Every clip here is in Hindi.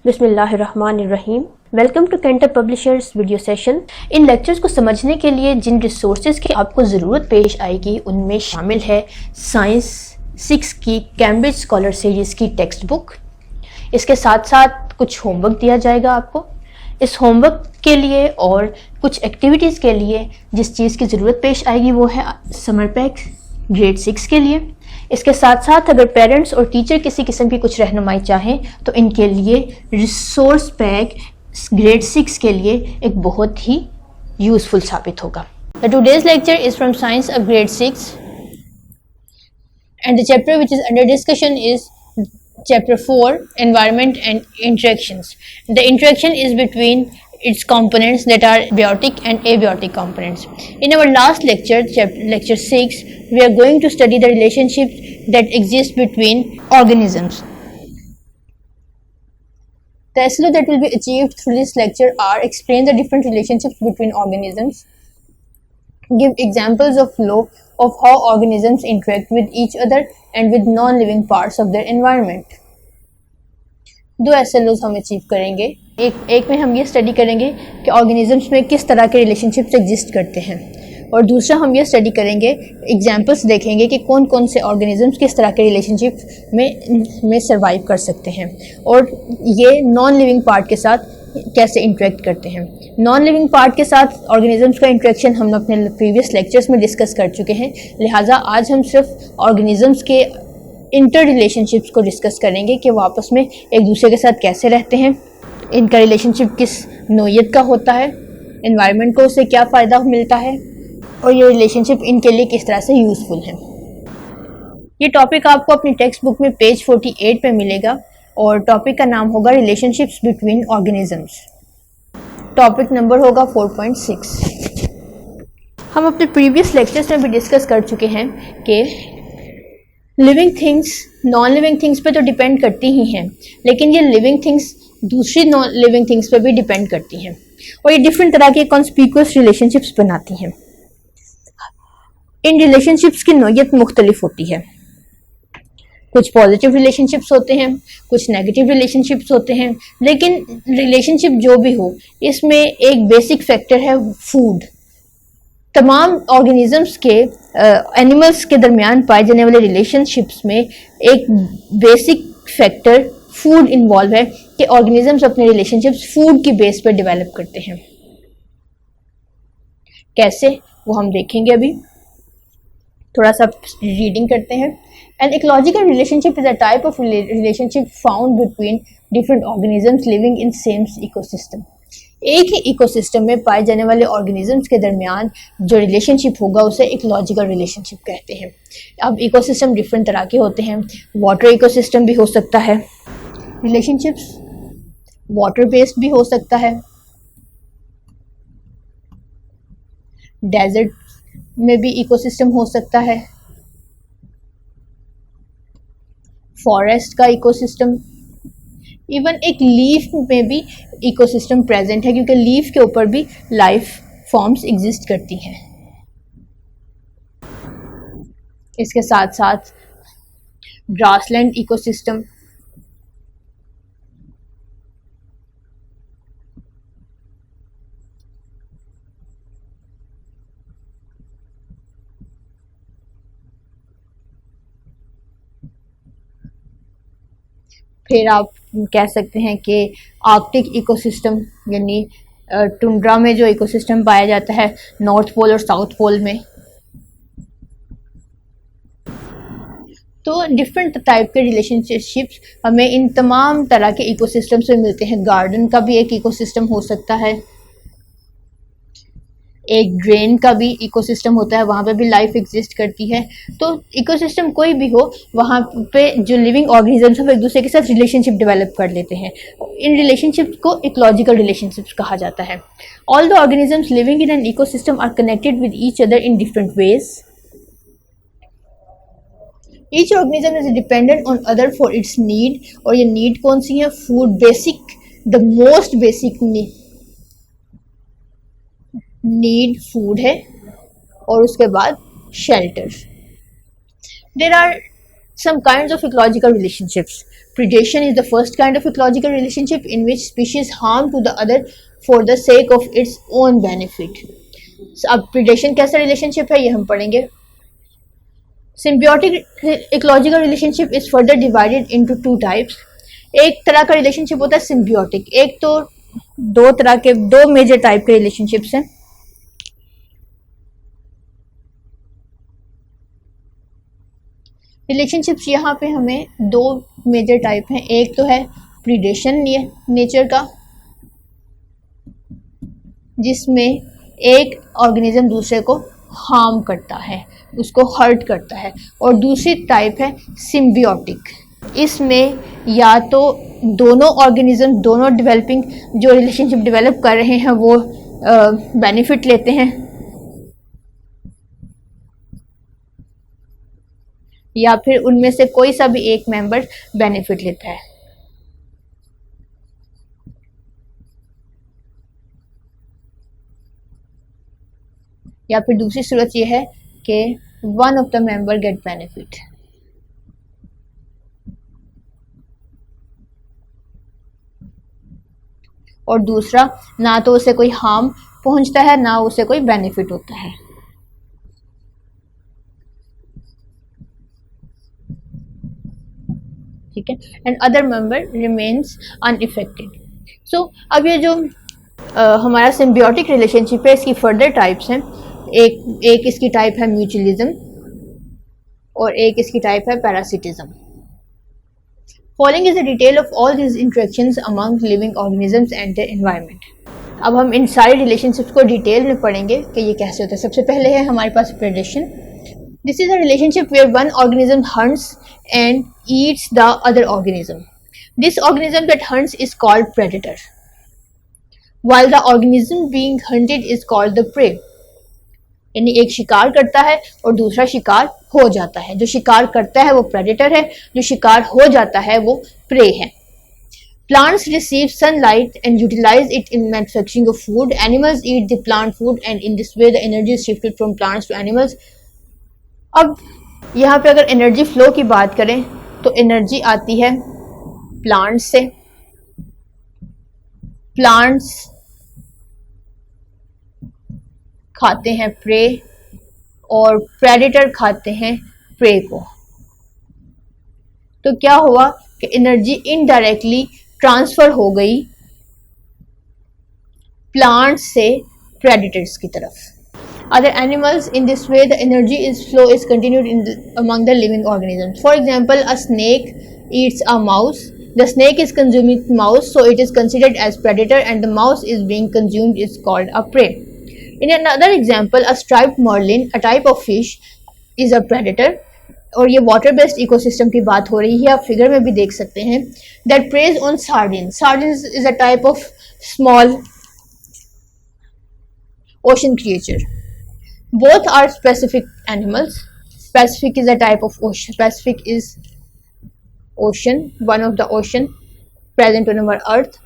बिस्मिल्लाहिर्रहमानिर्रहीम। Welcome to Cantor publishers video session. इन लेक्चर्स को समझने के लिए जिन रिसोर्सेज की आपको ज़रूरत पेश आएगी उनमें शामिल है साइंस 6 की कैम्ब्रिज स्कॉलर सीरीज़ की टेक्स्ट बुक। इसके साथ साथ कुछ होमवर्क दिया जाएगा आपको। इस होमवर्क के लिए और कुछ एक्टिविटीज़ के लिए जिस चीज़ की ज़रूरत पेश आएगी वो है समर पैक ग्रेड 6 के लिए। इसके साथ साथ अगर पेरेंट्स और टीचर किसी किस्म की कुछ रहनुमाई चाहें तो इनके लिए रिसोर्स पैक ग्रेड 6 के लिए एक बहुत ही यूज़फुल साबित होगा। The today's lecture is from Science of Grade 6 and the chapter which is under discussion is Chapter 4 Environment and Interactions. The interaction is between its components that are biotic and abiotic components. In our last lecture, lecture 6, we are going to study the relationships that exist between organisms. The SLO that will be achieved through this lecture are explain the different relationships between organisms, give examples of law of how organisms interact with each other and with non-living parts of their environment. दो SLOs हम अचीव करेंगे। एक में हम ये स्टडी करेंगे कि ऑर्गेनिजम्स में किस तरह के रिलेशनशिप्स एग्जिस्ट करते हैं, और दूसरा हम ये स्टडी करेंगे, एग्जांपल्स देखेंगे कि कौन कौन से ऑर्गेनिजम्स किस तरह के रिलेशनशिप में सर्वाइव कर सकते हैं और ये नॉन लिविंग पार्ट के साथ कैसे इंटरेक्ट करते हैं। नॉन लिविंग पार्ट के साथ ऑर्गेनिजम्स का इंटरेक्शन हम अपने प्रीवियस लेक्चर्स में डिस्कस कर चुके हैं, लिहाजा आज हम सिर्फ ऑर्गेनिजम्स के इंटर रिलेशनशिप्स को डिस्कस करेंगे कि वो आपस में एक दूसरे के साथ कैसे रहते हैं, इनका रिलेशनशिप किस नोयत का होता है, एनवायरनमेंट को उससे क्या फ़ायदा मिलता है और ये रिलेशनशिप इनके लिए किस तरह से यूज़फुल है। ये टॉपिक आपको अपनी टेक्स्ट बुक में पेज 48 पे मिलेगा और टॉपिक का नाम होगा relationships between organisms. Topic number होगा 4.6। हम अपने प्रीवियस लेक्चर्स में भी डिस्कस कर चुके हैं कि living things non living things पे तो डिपेंड करती ही हैं, लेकिन ये लिविंग थिंग्स दूसरी नॉन लिविंग थिंग्स पे भी डिपेंड करती हैं और ये डिफरेंट तरह के कॉन्स्पिक्यूअस रिलेशनशिप्स बनाती हैं। इन रिलेशनशिप्स की नोयत मुख्तलिफ होती है। कुछ पॉजिटिव रिलेशनशिप्स होते हैं, कुछ नेगेटिव रिलेशनशिप्स होते हैं, लेकिन रिलेशनशिप जो भी हो इसमें एक बेसिक फैक्टर है फूड। तमाम ऑर्गेनिजम्स के एनिमल्स के दरमियान पाए जाने वाले रिलेशनशिप्स में एक बेसिक फैक्टर फूड इन्वॉल्व है कि ऑर्गेनिजम्स अपने रिलेशनशिप्स फूड की बेस पर डेवलप करते हैं। कैसे वो हम देखेंगे। अभी थोड़ा सा रीडिंग करते हैं। An ecological relationship is a type of relationship found between different organisms living in same ecosystem. एक ही इकोसिस्टम में पाए जाने वाले ऑर्गेनिजम्स के दरमियान जो रिलेशनशिप होगा उसे इकोलॉजिकल रिलेशनशिप कहते हैं। अब इकोसिस्टम डिफरेंट तरह के होते हैं। वाटर इकोसिस्टम भी हो सकता है, रिलेशनशिप्स वाटर बेस्ड भी हो सकता है, डेजर्ट में भी इकोसिस्टम हो सकता है, फॉरेस्ट का इकोसिस्टम, इवन एक लीफ में भी इकोसिस्टम प्रेजेंट है क्योंकि लीफ के ऊपर भी लाइफ फॉर्म्स एग्जिस्ट करती हैं। इसके साथ साथ ग्रासलैंड इकोसिस्टम, फिर आप कह सकते हैं कि आर्कटिक इकोसिस्टम यानी टुंड्रा में जो इकोसिस्टम पाया जाता है नॉर्थ पोल और साउथ पोल में। तो डिफरेंट टाइप के रिलेशनशिप्स हमें इन तमाम तरह के इकोसिस्टम से मिलते हैं। गार्डन का भी एक इकोसिस्टम हो सकता है, एक ड्रेन का भी इकोसिस्टम होता है, वहाँ पे भी लाइफ एग्जिस्ट करती है। तो इकोसिस्टम कोई भी हो वहाँ पे जो लिविंग ऑर्गेनिजम्स हैं वो एक दूसरे के साथ रिलेशनशिप डेवलप कर लेते हैं। इन रिलेशनशिप्स को इकोलॉजिकल रिलेशनशिप्स कहा जाता है। All the organisms living in an ecosystem are connected with each other in different ways. Each organism is dependent on other for its need, और ये नीड कौन सी है? Food, basic, the most basic need food है, और उसके बाद shelter. There are Some kinds of ecological relationships. Predation is the first kind of ecological relationship in which species harm to the other for the sake of its own benefit. So, अब predation कैसा relationship है ये हम पढ़ेंगे. Symbiotic ecological relationship is further divided into two types. एक तरह का relationship होता है symbiotic. एक तो दो मेजर टाइप के relationships हैं. रिलेशनशिप्स यहाँ पे हमें दो मेजर टाइप हैं. एक तो है प्रीडेशन नेचर का, जिसमें एक ऑर्गेनिज्म दूसरे को हार्म करता है, उसको हर्ट करता है. और दूसरी टाइप है सिम्बियोटिक. इसमें या तो दोनों ऑर्गेनिज्म, दोनों डेवलपिंग जो रिलेशनशिप डेवलप कर रहे हैं वो बेनिफिट लेते हैं, या फिर उनमें से कोई सा भी एक मेंबर बेनिफिट लेता है. या फिर दूसरी सूरत यह है कि one of the member get benefit. और दूसरा ना तो उसे कोई हार्म पहुंचता है ना उसे कोई बेनिफिट होता है. ठीक है. And other member remains unaffected. So अब ये जो हमारा सिम्बियोटिक रिलेशनशिप है, इसकी फर्दर टाइप्स हैं. एक इसकी टाइप है म्यूचुअलिज्म और एक इसकी टाइप है parasitism. Following is the detail of all these interactions among living organisms and their environment. अब हम इन सारे रिलेशनशिप्स को डिटेल में पढ़ेंगे कि ये कैसे होता है. सबसे पहले है हमारे पास predation. This is a relationship where one organism hunts and eats the other organism. This organism that hunts is called predator, while the organism being hunted is called the prey. यानी एक शिकार करता है और दूसरा शिकार हो जाता है. जो शिकार करता है वो predator है, जो शिकार हो जाता है वो prey है. Plants receive sunlight and utilize it in manufacturing of food. Animals eat the plant food and in this way the energy is shifted from plants to animals. अब यहाँ पे अगर एनर्जी फ्लो की बात करें तो एनर्जी आती है प्लांट्स से. प्लांट्स खाते हैं प्रे और प्रेडेटर खाते हैं प्रे को. तो क्या हुआ कि एनर्जी इनडायरेक्टली ट्रांसफर हो गई प्लांट्स से प्रेडेटर्स की तरफ. Other animals, in this way the energy flow is continued among the living organisms. For example, a snake eats a mouse. The snake is consuming mouse, so it is considered as predator, and the mouse is being consumed is called a prey. In another example, a striped marlin, a type of fish, is a predator. और ये water based ecosystem की बात हो रही है, आप फिगर में भी देख सकते हैं. That preys on sardines. Sardines is a type of small ocean creature. Both are specific animals. Pacific is a type of ocean. Pacific is ocean, one of the ocean present on our earth.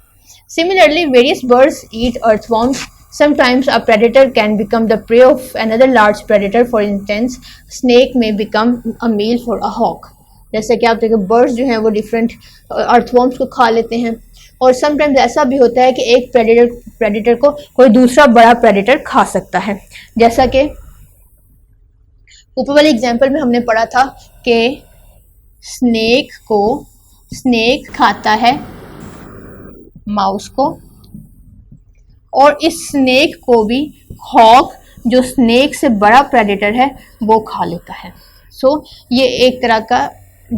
Similarly, various birds eat earthworms. Sometimes a predator can become the prey of another large predator. For instance, snake may become a meal for a hawk. जैसे कि आप देखो birds जो हैं वो different earthworms को खा लेते हैं. और समटाइम्स ऐसा भी होता है कि एक प्रेडेटर को कोई दूसरा बड़ा प्रेडेटर खा सकता है. जैसा कि ऊपर वाले एग्जांपल में हमने पढ़ा था कि स्नेक खाता है माउस को और इस स्नेक को भी हॉक जो स्नेक से बड़ा प्रेडेटर है वो खा लेता है. सो ये एक तरह का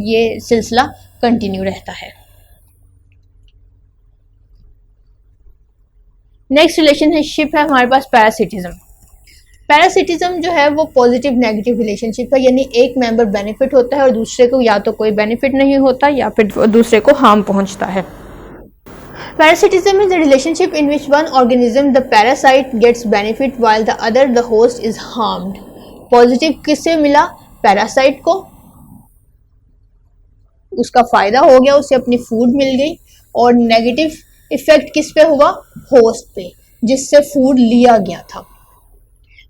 ये सिलसिला कंटिन्यू रहता है. नेक्स्ट रिलेशनशिप है हमारे पास पैरासिटिज्म. पैरासिटिज्म जो है वो पॉजिटिव नेगेटिव रिलेशनशिप है, यानी एक मेंबर बेनिफिट होता है और दूसरे को या तो कोई बेनिफिट नहीं होता या फिर दूसरे को हार्म पहुंचता है. Parasitism is the relationship in which one organism the parasite gets benefit while the other the host is harmed. Positive किससे मिला? पैरासाइट को, उसका फायदा हो गया, उसे अपनी फूड मिल गई. और नेगेटिव इफेक्ट किस पे हुआ? होस्ट पे, जिससे फूड लिया गया था.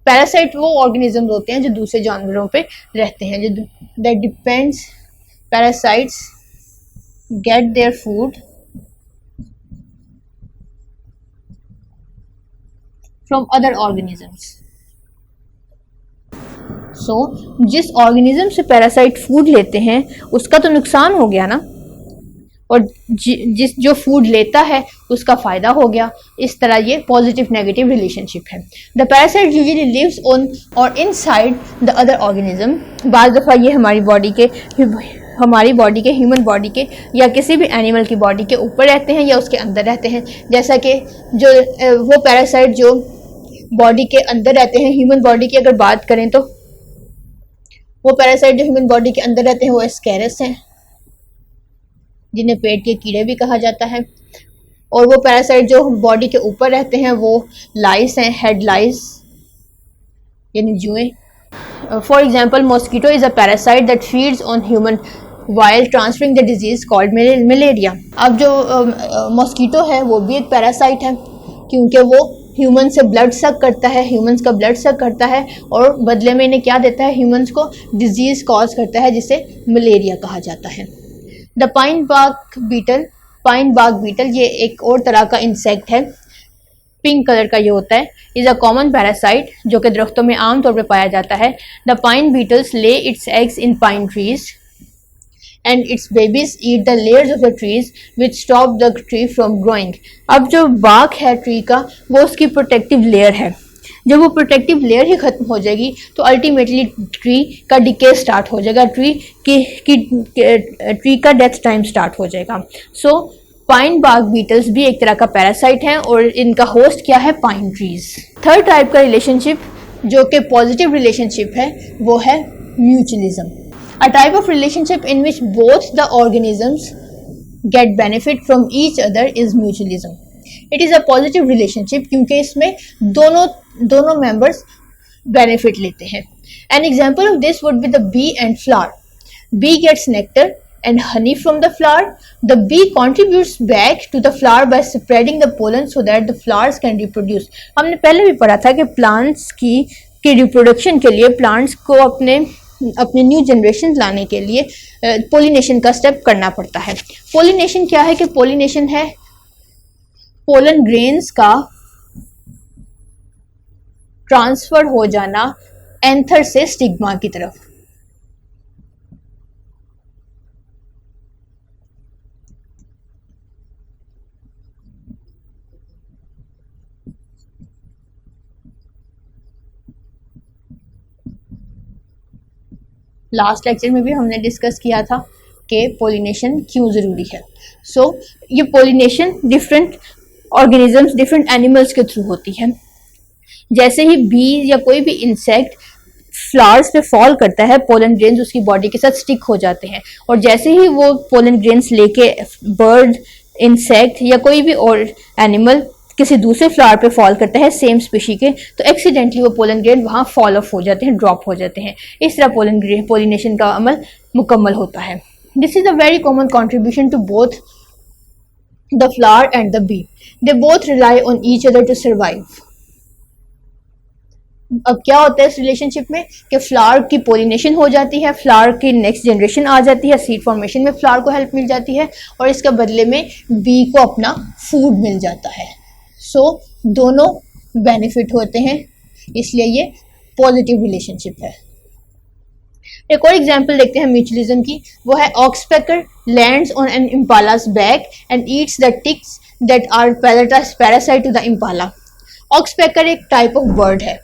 पैरासाइट वो ऑर्गेनिज्म होते हैं जो दूसरे जानवरों पे रहते हैं, जो that depends parasites get their food from other organisms. So, जिस ऑर्गेनिज्म से पैरासाइट फूड लेते हैं उसका तो नुकसान हो गया ना, और जिस जो फूड लेता है उसका फ़ायदा हो गया. इस तरह ये पॉजिटिव नेगेटिव रिलेशनशिप है. The parasite usually lives on और इनसाइड द अदर ऑर्गेनिज्म. बाज़ दफ़ा ये हमारी बॉडी के ह्यूमन बॉडी के या किसी भी एनिमल की बॉडी के ऊपर रहते हैं या उसके अंदर रहते हैं. जैसा कि जो वो पैरासाइट जो बॉडी के अंदर रहते हैं, ह्यूमन बॉडी की अगर बात करें तो वो पैरासाइट जो ह्यूमन बॉडी के अंदर रहते हैं वो एस्केरस हैं, जिन्हें पेट के कीड़े भी कहा जाता है. और वो पैरासाइट जो बॉडी के ऊपर रहते हैं वो लाइस हैं, हेड लाइस यानी जुएं. For example, mosquito is a parasite that feeds on human while transferring the disease called malaria. अब जो मॉस्किटो है वो भी एक पैरासाइट है, क्योंकि वो ह्यूमन से ब्लड सक करता है, ह्यूमन्स का ब्लड सक करता है और बदले में इन्हें क्या देता है, ह्यूमन्स को डिजीज़ कॉज करता है जिसे मलेरिया कहा जाता है. द पाइन बाग बीटल ये एक और तरह का इंसेक्ट है, पिंक कलर का ये होता है. इज़ अ कॉमन पैरासाइट जो कि दरख्तों में आम तौर पर पाया जाता है. द पाइन बीटल्स ले it's eggs in pine trees and its babies eat the layers of the trees which stop the tree from growing. अब जो bark है ट्री का वो उसकी प्रोटेक्टिव लेयर है. जब वो प्रोटेक्टिव लेयर ही ख़त्म हो जाएगी तो अल्टीमेटली ट्री का डिके स्टार्ट हो जाएगा, ट्री का डेथ टाइम स्टार्ट हो जाएगा. सो पाइन बाग बीटल्स भी एक तरह का पैरासाइट हैं और इनका होस्ट क्या है, पाइन ट्रीज. थर्ड टाइप का रिलेशनशिप जो कि पॉजिटिव रिलेशनशिप है वो है mutualism. A type of relationship in which both the organisms get benefit from each other is mutualism. It is a positive relationship क्योंकि इसमें दोनों members benefit लेते हैं. An example of this would be the bee and flower. Bee gets nectar and honey from the flower. The bee contributes back to the flower by spreading the pollen so that the flowers can reproduce. हमने पहले भी पढ़ा था कि प्लांट्स की रिप्रोडक्शन के लिए प्लांट्स को अपने न्यू जनरेशन लाने के लिए पोलिनेशन का स्टेप करना पड़ता है. पोलिनेशन क्या है कि पोलिनेशन है पोलन ग्रेन्स का ट्रांसफर हो जाना एंथर से स्टिग्मा की तरफ. लास्ट लेक्चर में भी हमने डिस्कस किया था कि पोलिनेशन क्यों ज़रूरी है. सो ये pollination different organisms, different animals के थ्रू होती है. जैसे ही बी या कोई भी इंसेक्ट फ्लावर्स पे फॉल करता है, पोलन ग्रेन्स उसकी बॉडी के साथ स्टिक हो जाते हैं, और जैसे ही वो पोलन ग्रेन्स लेके बर्ड, इंसेक्ट या कोई भी और एनिमल किसी दूसरे फ्लावर पे फॉल करता है सेम स्पीशी के, तो एक्सीडेंटली वो पोलन ग्रेन वहाँ फॉल ऑफ हो जाते हैं, ड्रॉप हो जाते हैं. इस तरह पोलिनेशन का अमल मुकम्मल होता है. This is a very common contribution to both the flower and the bee. They both rely on each other to survive. अब क्या होता है इस रिलेशनशिप में कि फ्लावर की पोलिनेशन हो जाती है, फ्लावर की नेक्स्ट जनरेशन आ जाती है, सीड फॉर्मेशन में फ्लावर को हेल्प मिल जाती है और इसके बदले में बी को अपना फूड मिल जाता है. सो दोनों बेनिफिट होते हैं, इसलिए ये पॉजिटिव रिलेशनशिप है. एक और एग्जांपल देखते हैं म्यूचुअलिज्म की, वो है oxpecker lands on an impala's back and eats the ticks that are parasite to the impala. Oxpecker एक टाइप ऑफ बर्ड है.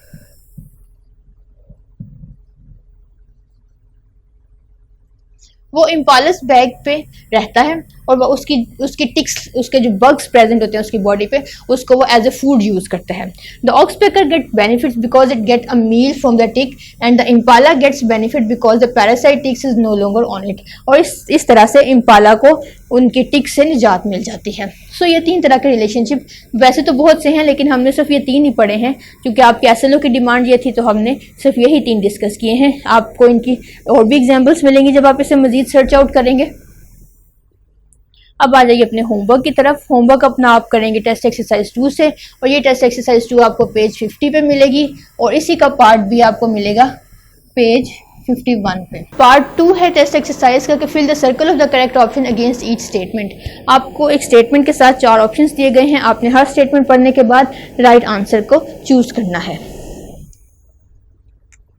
वो इम्पालस बैग पे रहता है और वो उसकी टिक्स, उसके जो बग्स प्रेजेंट होते हैं उसकी बॉडी पे, उसको वो एज ए फूड यूज करता है. The oxpecker get benefits because it get a meal from the tick and the impala gets benefit because the parasite ticks is no longer on it. और इस तरह से इम्पाला को उनकी टिक से निजात मिल जाती है. सो ये तीन तरह के रिलेशनशिप वैसे तो बहुत से हैं, लेकिन हमने सिर्फ ये तीन ही पढ़े हैं क्योंकि आपके एसएलओ की डिमांड ये थी, तो हमने सिर्फ यही तीन डिस्कस किए हैं. आपको इनकी और भी एग्जाम्पल्स मिलेंगे जब आप इसे मजीद सर्च आउट करेंगे. अब आ जाइए अपने होमवर्क की तरफ. होमवर्क अपना आप करेंगे टेस्ट एक्सरसाइज 2 से, और ये टेस्ट एक्सरसाइज 2 आपको पेज 50 पे मिलेगी और इसी का पार्ट भी आपको मिलेगा पेज 51 पे। पार्ट 2 है टेस्ट एक्सरसाइज का कि fill the circle of the correct option against each statement. आपको एक स्टेटमेंट के साथ 4 ऑप्शंस दिए गए हैं, आपने हर स्टेटमेंट पढ़ने के बाद राइट आंसर को चूज करना है।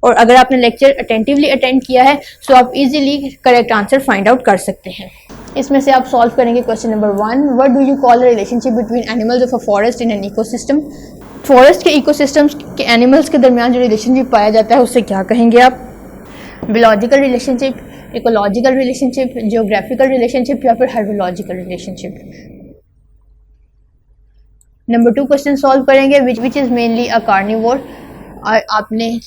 और अगर आपने लेक्चर अटेंटिवली अटेंड किया है तो आप easily correct answer find out कर सकते हैं। इसमें से आप सॉल्व करेंगे question number 1, what do you call the relationship between animals of a forest in an ecosystem. Forest के इकोसिस्टम्स के एनिमल्स के दरमियान जो रिलेशनशिप पाया जाता है उसे क्या कहेंगे आप? Biological relationship, ecological relationship, geographical relationship या फिर hydrological relationship. Number 2 question solve करेंगे which is mainly a carnivore. आपने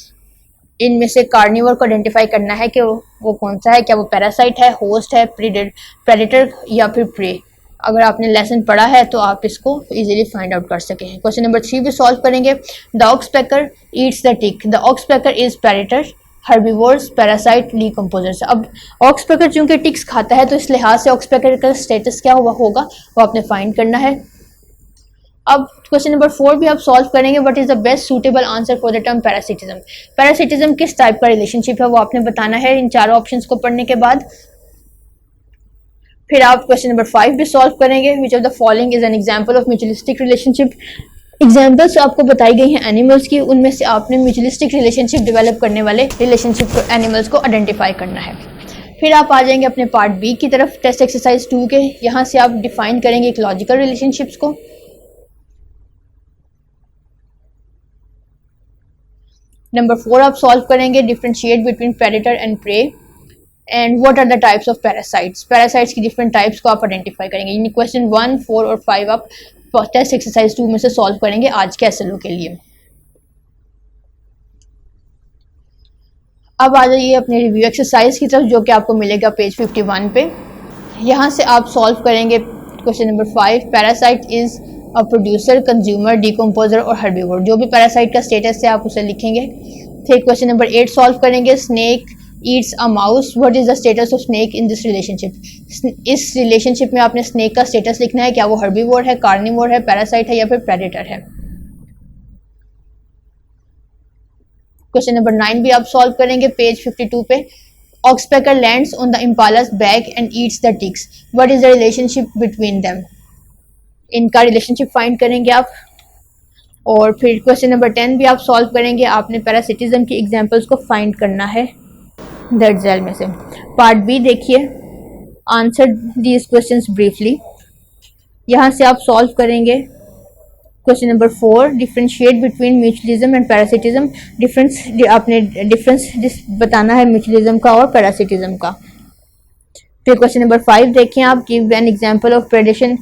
इनमें से कार्निवोर को आइडेंटिफाई करना है कि वो कौन सा है, क्या वो पैरासाइट है, होस्ट है, प्रेडेटर या फिर प्रे। अगर आपने लेसन पढ़ा है तो आप इसको इजीली फाइंड आउट कर सके हैं। क्वेश्चन नंबर 3 भी सॉल्व करेंगे। The oxpecker eats the tick. The oxpecker is predator, herbivores, parasite, decomposers. अब ऑक्सपेकर चूंकि टिक्स खाता है तो इस लिहाज से ऑक्सपेकर का स्टेटस क्या हुआ होगा वो आपने फाइंड करना है। अब क्वेश्चन नंबर 4 भी आप सॉल्व करेंगे। What is the best suitable answer for the term parasitism. Parasitism किस टाइप का रिलेशनशिप है वो आपने बताना है इन 4 ऑप्शंस को पढ़ने के बाद। फिर आप क्वेश्चन नंबर 5 भी सॉल्व करेंगे। Which of the following is an example of mutualistic relationship. Examples आपको बताई गई हैं एनिमल्स की, उनमें से आपने म्यूचुअलिस्टिक रिलेशनशिप डेवलप करने वाले रिलेशनशिप एनिमल्स को आइडेंटिफाई करना है। फिर आप आ जाएंगे अपने पार्ट बी की तरफ, टेस्ट एक्सरसाइज 2 के। यहाँ से आप डिफाइन करेंगे इकोलॉजिकल रिलेशनशिप्स को। नंबर 4 आप सॉल्व करेंगे differentiate between predator and prey and what are the types of parasites. Parasites की डिफरेंट टाइप्स को आप आइडेंटिफाई करेंगे। यानी क्वेश्चन 1, 4 और 5 आप टेस्ट एक्सरसाइज 2 में से सॉल्व करेंगे आज के एसएलओ के लिए। अब आ जाइए अपने रिव्यू एक्सरसाइज की तरफ जो कि आपको मिलेगा पेज 51 पे। यहाँ से आप सॉल्व करेंगे question number 5, parasite is a producer, consumer, decomposer और हर्बीवोर। जो भी पैरासाइट का स्टेटस है आप उसे लिखेंगे। फिर क्वेश्चन नंबर 8 सॉल्व करेंगे। Snake Yeats a mouse, what is the status of snake in this relationship. इस रिलेशनशिप में आपने स्नेक का स्टेटस लिखना है, क्या वो हर्बीवोर है, कार्निवोर है, पैरासाइट है या फिर प्रेडेटर है। क्वेश्चन नंबर 9 भी आप सॉल्व करेंगे पेज 52 पे। Oxpecker lands on the impala's back and eats the ticks, what is the relationship between them. इनका रिलेशनशिप फाइंड करेंगे आप। और फिर क्वेश्चन नंबर 10 भी आप सॉल्व करेंगे। आपने पैरासिटिज्म की एग्जांपल्स को फाइंड करना है दैट जेल में से। पार्ट बी देखिए, आंसर दीज क्वेश्चंस ब्रीफली। यहाँ से आप सॉल्व करेंगे question number 4, differentiate between mutualism and parasitism. आपने डिफरेंस बताना है म्यूचुअलिज्म का और पैरासिटिज्म का। फिर क्वेश्चन नंबर 5 देखें आप, give an example of predation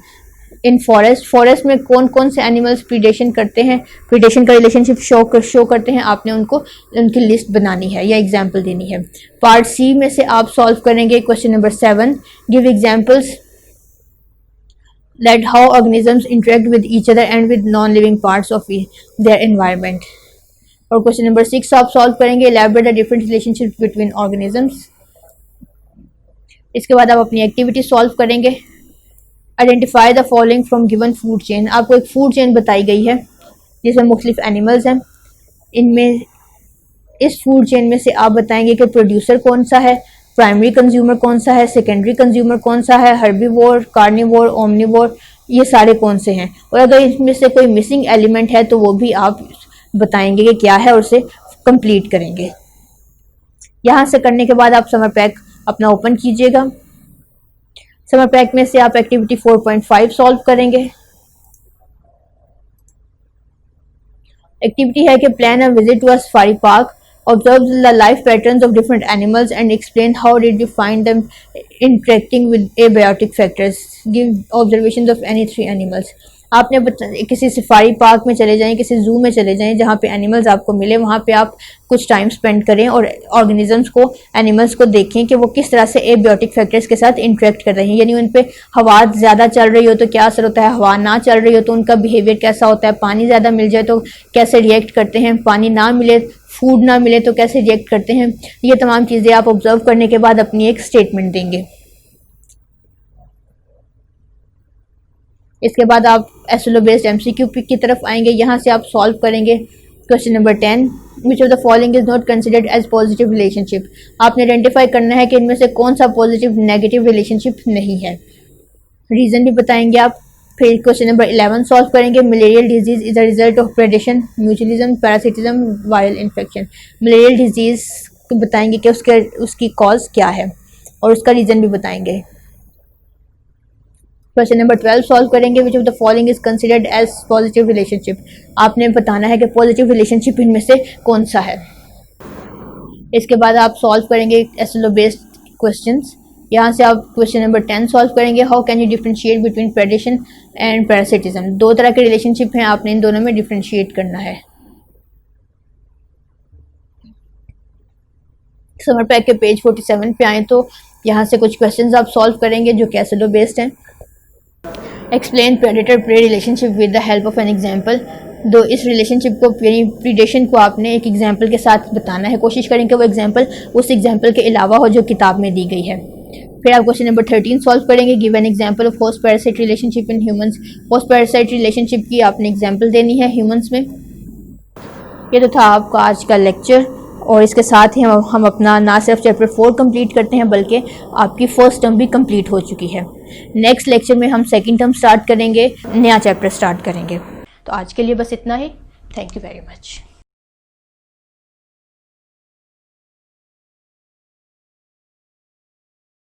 in forest. Forest में कौन कौन से एनिमल्स प्रीडेशन करते हैं, प्रीडेशन का रिलेशनशिप शो करते हैं, आपने उनकी लिस्ट बनानी है या एग्जांपल देनी है। पार्ट सी में से आप सॉल्व करेंगे question number 7, give examples that how organisms interact with each other and with non living parts of their environment. और क्वेश्चन नंबर 6 आप सॉल्व करेंगे, elaborate the different relationships between organisms. इसके बाद आप अपनी एक्टिविटी सॉल्व करेंगे। Identify the following from given food chain. आपको एक फूड चेन बताई गई है जिसमें मुख्तलिफ एनिमल्स हैं। इनमें इस फूड चेन में से आप बताएंगे कि प्रोड्यूसर कौन सा है, प्राइमरी कंज्यूमर कौन सा है, सेकेंडरी कंज्यूमर कौन सा है, हर्बीवोर, कार्निवोर, ओमनिवोर, ये सारे कौन से हैं। और अगर इसमें से कोई मिसिंग एलिमेंट है तो वो भी आप बताएंगे कि क्या है और उसे कंप्लीट करेंगे। यहाँ से करने के बाद आप समर पैक अपना ओपन कीजिएगा। समर पैक में से आप एक्टिविटी 4.5 सॉल्व करेंगे। एक्टिविटी है कि plan a visit to a safari park, observe the life patterns of different animals and explain how did you find them interacting with abiotic factors, give observations of any 3 animals. आपने किसी सफारी पार्क में चले जाएं, किसी जू में चले जाएं जहाँ पे एनिमल्स आपको मिले, वहाँ पे आप कुछ टाइम स्पेंड करें और ऑर्गेनिजम्स को, एनिमल्स को देखें कि वो किस तरह से एबायोटिक फैक्टर्स के साथ इंटरेक्ट कर रहे हैं। यानी उन पे हवा ज़्यादा चल रही हो तो क्या असर होता है, हवा ना चल रही हो तो उनका बिहेवियर कैसा होता है, पानी ज़्यादा मिल जाए तो कैसे रिएक्ट करते हैं, पानी ना मिले, फूड ना मिले तो कैसे रिएक्ट करते हैं। ये तमाम चीज़ें आप ऑब्जर्व करने के बाद अपनी एक स्टेटमेंट देंगे। इसके बाद आप एसएलओ बेस्ड एमसीक्यू की तरफ आएंगे। यहाँ से आप सॉल्व करेंगे question number 10, which of the following is not considered as positive relationship. आपने आइडेंटिफाई करना है कि इनमें से कौन सा पॉजिटिव नेगेटिव रिलेशनशिप नहीं है, रीजन भी बताएंगे आप। फिर क्वेश्चन नंबर 11 सॉल्व करेंगे, malarial disease is a result of predation, mutualism, parasitism, viral infection. Malarial disease बताएंगे कि उसकी कॉज क्या है और उसका रीजन भी बताएंगे। क्वेश्चन नंबर 12 सॉल्व करेंगे, which of the following is considered as positive relationship. आपने बताना है कि पॉजिटिव रिलेशनशिप इनमें से कौन सा है। इसके बाद आप सॉल्व करेंगे एसएलओ बेस्ड क्वेश्चंस। यहाँ से आप क्वेश्चन नंबर 10 सॉल्व करेंगे, how can you differentiate between predation and parasitism. दो तरह के रिलेशनशिप हैं, आपने इन दोनों में डिफरेंशिएट करना है। समर पैक के पेज 47 पे आए तो यहाँ से कुछ क्वेश्चंस आप सॉल्व करेंगे जो एसएलओ बेस्ड हैं। Explain predator pray relationship with the help of an example. दो इस रिलेशनशिप को यानी प्रीडेशन को आपने एक एग्जाम्पल के साथ बताना है। कोशिश करें कि वो एग्जाम्पल उस एग्जाम्पल के अलावा हो जो किताब में दी गई है। फिर आप क्वेश्चन नंबर 13 सॉल्व करेंगे, give an example of host parasite relationship in humans. Host parasite relationship की आपने एग्जाम्पल देनी है ह्यूमंस में। ये तो था आपका आज का लेक्चर और इसके साथ ही हम अपना ना सिर्फ चैप्टर 4 कंप्लीट करते हैं बल्कि आपकी फर्स्ट टर्म भी कंप्लीट हो चुकी है। नेक्स्ट लेक्चर में हम सेकंड टर्म स्टार्ट करेंगे, नया चैप्टर स्टार्ट करेंगे। तो आज के लिए बस इतना ही। Thank you very much.